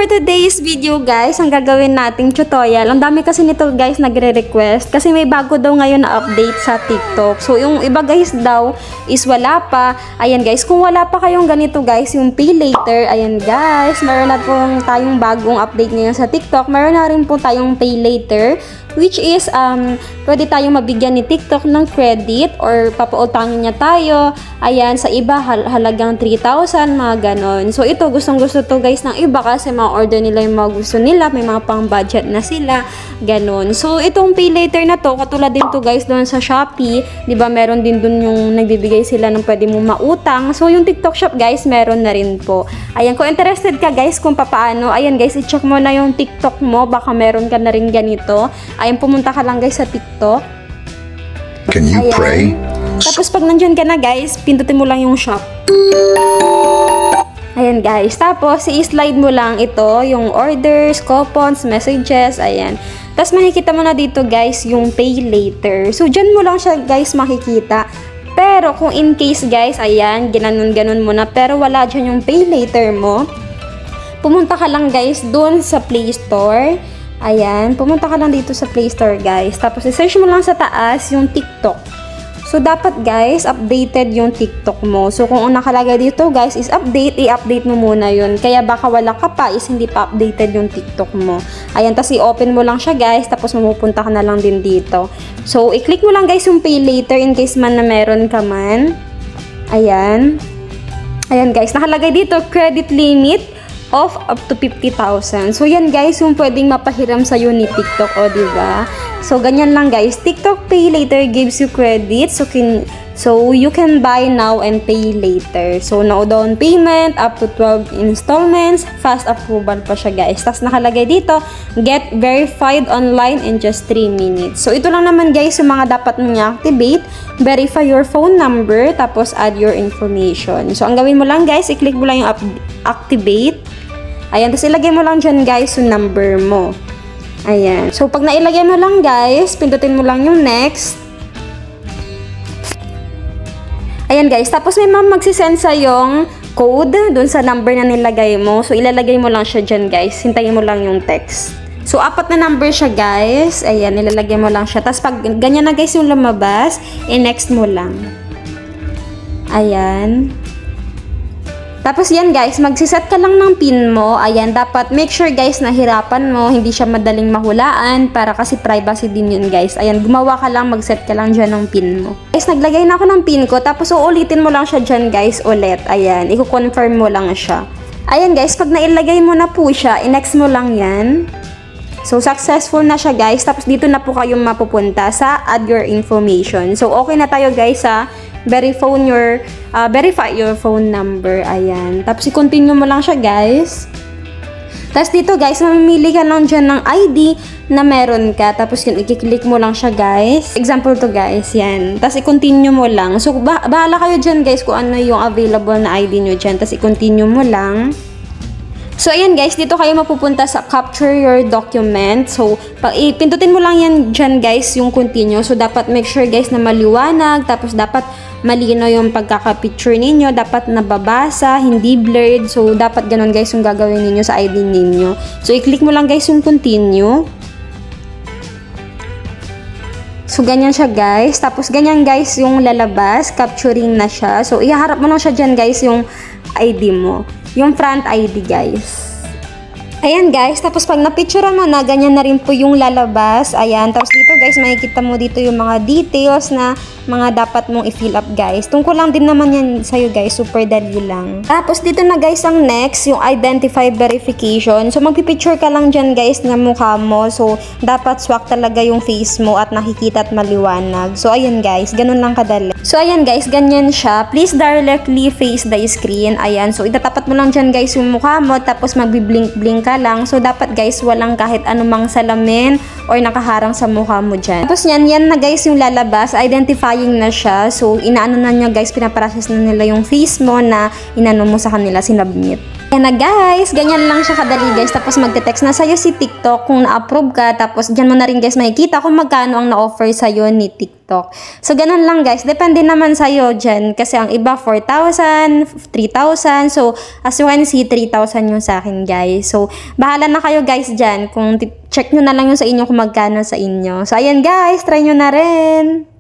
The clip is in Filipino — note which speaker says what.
Speaker 1: for today's video guys, ang gagawin nating tutorial, ang dami kasi nito guys nagre-request kasi may bago daw ngayon na update sa TikTok. So yung iba guys daw is wala pa. Ayan guys, kung wala pa kayong ganito guys, yung pay later, ayan guys, meron na pong tayong bagong update ngayon sa TikTok. Meron na rin po tayong pay later, which is pwede tayong mabigyan ni TikTok ng credit or papautangin niya tayo. Ayan, sa iba halagang 3,000, mga ganon. So ito, gustong-gusto to guys ng iba kasi ma-order nila yung mga gusto nila, may mga pang-budget na sila, ganon. So itong pay later na to, katulad din to guys doon sa Shopee, 'di ba? Meron din doon yung nagbibigay sila ng pwede mo mautang. So yung TikTok Shop guys, meron na rin po. Ayan, kung interested ka guys kung papaano, ayan guys, i-check mo na yung TikTok mo, baka meron ka na rin ganito. Ayan, pumunta ka lang guys sa TikTok.
Speaker 2: Can you
Speaker 1: ayan.
Speaker 2: Pray?
Speaker 1: Tapos pag nandyan ka na guys, pindutin mo lang yung shop. Ayan guys. Tapos i-slide mo lang ito, yung orders, coupons, messages, ayan. Tapos makikita mo na dito guys, yung pay later. So dyan mo lang siya guys makikita. Pero kung in case guys, ayan, ginanon-ganon mo na, pero wala dyan yung pay later mo, pumunta ka lang guys doon sa Play Store. Ayan, pumunta ka lang dito sa Play Store guys. Tapos i-search mo lang sa taas yung TikTok. So dapat guys, updated yung TikTok mo. So kung nakalagay dito guys is update, i-update mo muna yun. Kaya baka wala ka pa is hindi pa updated yung TikTok mo. Ayan, tapos i-open mo lang siya guys. Tapos mapupunta ka na lang din dito. So i-click mo lang guys yung pay later in case man na meron ka man. Ayan. Ayan guys, nakalagay dito credit limit of up to 50,000. So yan guys, yung pwedeng mapahiram sa ni TikTok, o diba? So ganyan lang guys. TikTok pay later gives you credit, so you can buy now and pay later. So no down payment, up to 12 installments, fast approval pa siya guys. Tapos nakalagay dito, get verified online in just 3 minutes. So ito lang naman guys yung mga dapat mong i-activate. Verify your phone number, tapos add your information. So ang gawin mo lang guys, i-click mo lang yung activate. Ayan, tapos ilagay mo lang dyan guys yung number mo. Ayan. So pag nailagay mo lang guys, pindutin mo lang yung next. Ayan guys, tapos may magsisend sa yung code dun sa number na nilagay mo. So ilalagay mo lang siya dyan guys. Hintayin mo lang yung text. So 4 na number siya guys. Ayan, ilalagay mo lang siya. Tapos pag ganyan na guys yung lumabas, i-next mo lang. Ayan. Tapos yan guys, magsiset ka lang ng pin mo. Ayan, dapat make sure guys na hirapan mo, hindi siya madaling mahulaan para kasi privacy din yun guys. Ayan, gumawa ka lang, magset ka lang dyan ng pin mo. Guys, naglagay na ako ng pin ko, tapos uulitin mo lang siya dyan guys ulit. Ayan, i-confirm mo lang siya. Ayan guys, pag nailagay mo na po siya, i-next mo lang yan. So, successful na siya guys. Tapos dito na po kayo mapupunta sa add your information. So, okay na tayo guys sa verify your phone number. Ayan. Tapos i-continue mo lang siya guys. Tapos dito guys, mamimili ka lang dyan ng ID na meron ka. Tapos yun, i-click mo lang siya guys. Example to guys, yan. Tapos i-continue mo lang. So bahala kayo dyan guys kung ano yung available na ID nyo dyan. Tapos i-continue mo lang. So, ayan guys, dito kayo mapupunta sa capture your document. So, pindutin mo lang yan dyan guys, yung continue. So, dapat make sure guys na maliwanag. Tapos, dapat malino yung pagkaka-picture ninyo. Dapat nababasa, hindi blurred. So, dapat ganun guys yung gagawin ninyo sa ID ninyo. So, i-click mo lang guys yung continue. So, ganyan siya guys. Tapos, ganyan guys yung lalabas. Capturing na siya. So, ihaharap mo lang siya dyan guys yung ID mo. Yung front ID guys. Ayan guys, tapos pag na-picturean mo na, ganyan na rin po yung lalabas. Ayan, tapos dito guys, makikita mo dito yung mga details na mga dapat mong i-fill up guys. Tungkol lang din naman yan sa'yo guys, super dali lang. Tapos dito na guys ang next, yung identify verification. So magpipicture ka lang dyan guys ng mukha mo. So dapat swak talaga yung face mo at nakikita at maliwanag. So ayan guys, ganun lang kadali. So ayan guys, ganyan siya. Please directly face the screen. Ayan, so itatapat mo lang dyan guys yung mukha mo, tapos magbi-blink-blink ka lang. So dapat guys, walang kahit anumang salamin or nakaharang sa mukha mo dyan. Tapos yan na guys yung lalabas. Identifying na siya. So inaano na nyo guys, pinaprocess na nila yung face mo na inano mo sa kanila, sinubmit. Yan na guys, ganyan lang siya kadali guys. Tapos magte-text na sa'yo si TikTok kung na-approve ka. Tapos dyan mo na rin guys makikita kung magkano ang na-offer sa'yo ni TikTok. So ganun lang guys, depende naman sa'yo dyan. Kasi ang iba 4,000, 3,000. So as you can see, 3,000 yung sa akin guys. So bahala na kayo guys dyan kung check nyo na lang yung sa inyo kung magkano sa inyo. So ayan guys, try nyo na rin.